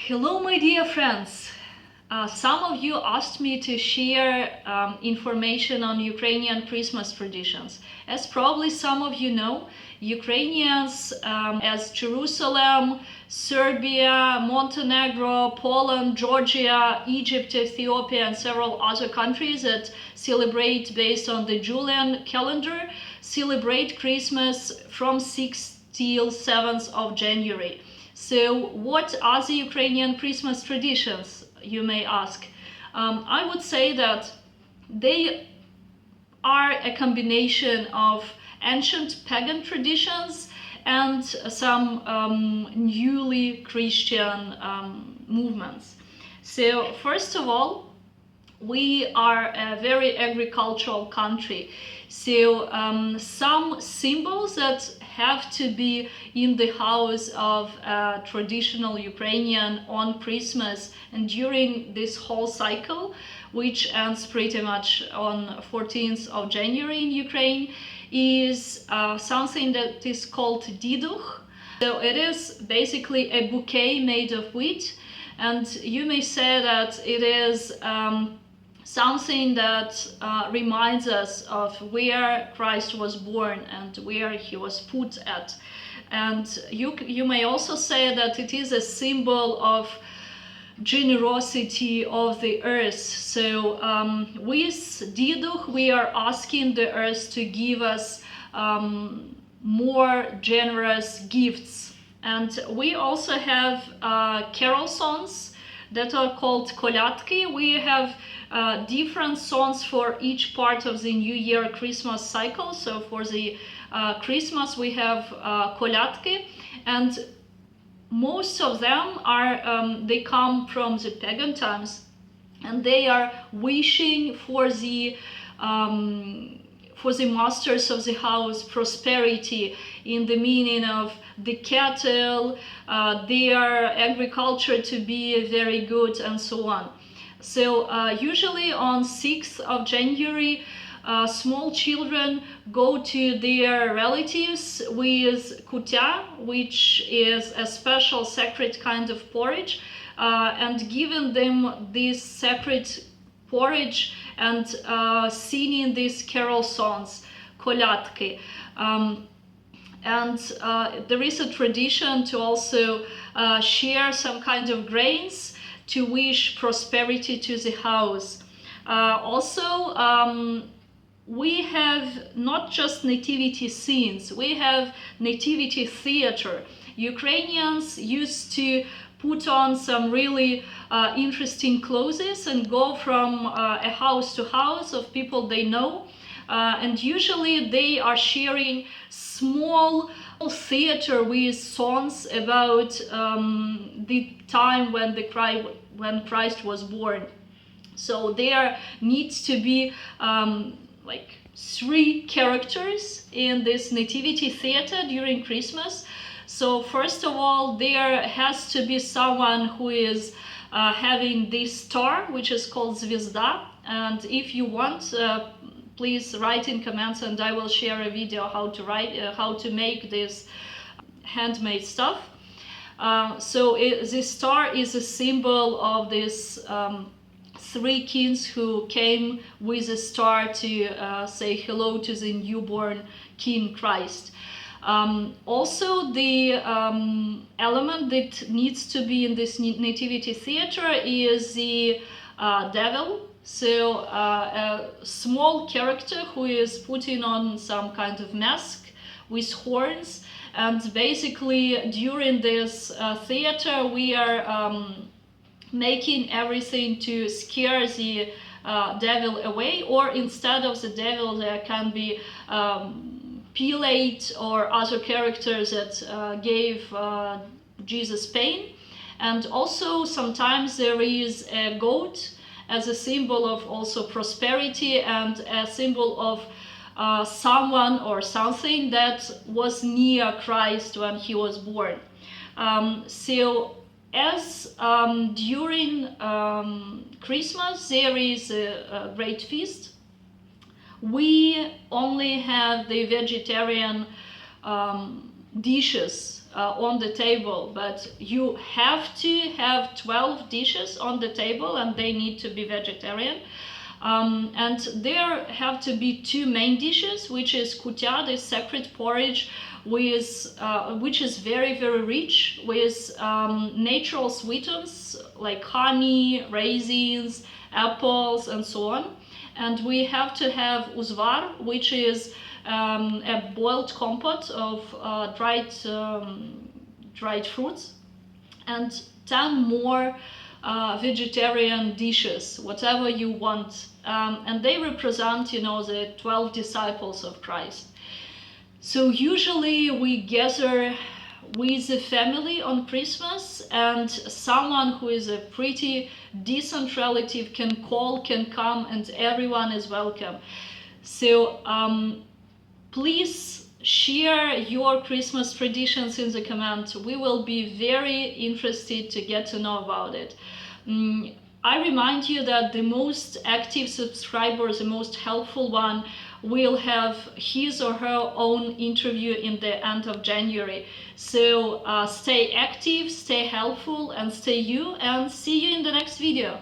Hello, my dear friends. Some of you asked me to share information on Ukrainian Christmas traditions. As probably some of you know, Ukrainians, as Jerusalem, Serbia, Montenegro, Poland, Georgia, Egypt, Ethiopia, and several other countries that celebrate based on the Julian calendar, celebrate Christmas from 6th till 7th of January. So what are the Ukrainian Christmas traditions, you may ask? I would say that they are a combination of ancient pagan traditions and some newly Christian movements. So first of all, we are a very agricultural country. So some symbols that have to be in the house of a traditional Ukrainian on Christmas and during this whole cycle, which ends pretty much on 14th of January in Ukraine, is something that is called diduch. So it is basically a bouquet made of wheat, and you may say that it is something that reminds us of where Christ was born and where he was put at. And you may also say that it is a symbol of generosity of the earth. So with diduch we are asking the earth to give us more generous gifts. And we also have carol songs that are called kolyatki. We have different songs for each part of the New Year Christmas cycle. So for the Christmas we have kolyatki, and most of them are they come from the pagan times, and they are wishing for the masters of the house prosperity, in the meaning of the cattle, their agriculture to be very good, and so on. So usually on 6th of January, small children go to their relatives with kutia, which is a special sacred kind of porridge, and giving them this sacred porridge and singing these carol songs, kolyatki. And there is a tradition to also share some kind of grains to wish prosperity to the house. Also, we have not just nativity scenes, we have nativity theater. Ukrainians used to put on some really interesting clothes and go from a house to house of people they know. And usually they are sharing small theater with songs about the time when Christ was born. So there needs to be like 3 characters in this nativity theater during Christmas. So first of all, there has to be someone who is having this star, which is called zvezda. And if you want, please write in comments, and I will share a video how to make this handmade stuff. This star is a symbol of this 3 kings who came with a star to say hello to the newborn King Christ. Also, the element that needs to be in this nativity theater is the devil. So a small character who is putting on some kind of mask with horns, and basically during this theater we are making everything to scare the devil away, or instead of the devil there can be Pilate or other characters that gave Jesus pain. And also sometimes there is a goat as a symbol of also prosperity and a symbol of someone or something that was near Christ when he was born. So as during Christmas there is a great feast, we only have the vegetarian dishes on the table, but you have to have 12 dishes on the table and they need to be vegetarian. And there have to be two main dishes, which is kutia, the sacred porridge, with which is very, very rich with natural sweetens like honey, raisins, apples, and so on. And we have to have uzvar, which is a boiled compote of dried fruits, and 10 more vegetarian dishes, whatever you want. And they represent, you know, the 12 disciples of Christ. So usually we gather with the family on Christmas, and someone who is a pretty decent relative can call, can come, and everyone is welcome. So please share your Christmas traditions in the comments. We will be very interested to get to know about it. I remind you that the most active subscriber, the most helpful one, will have his or her own interview in the end of January. So stay active, stay helpful, and stay you, and see you in the next video.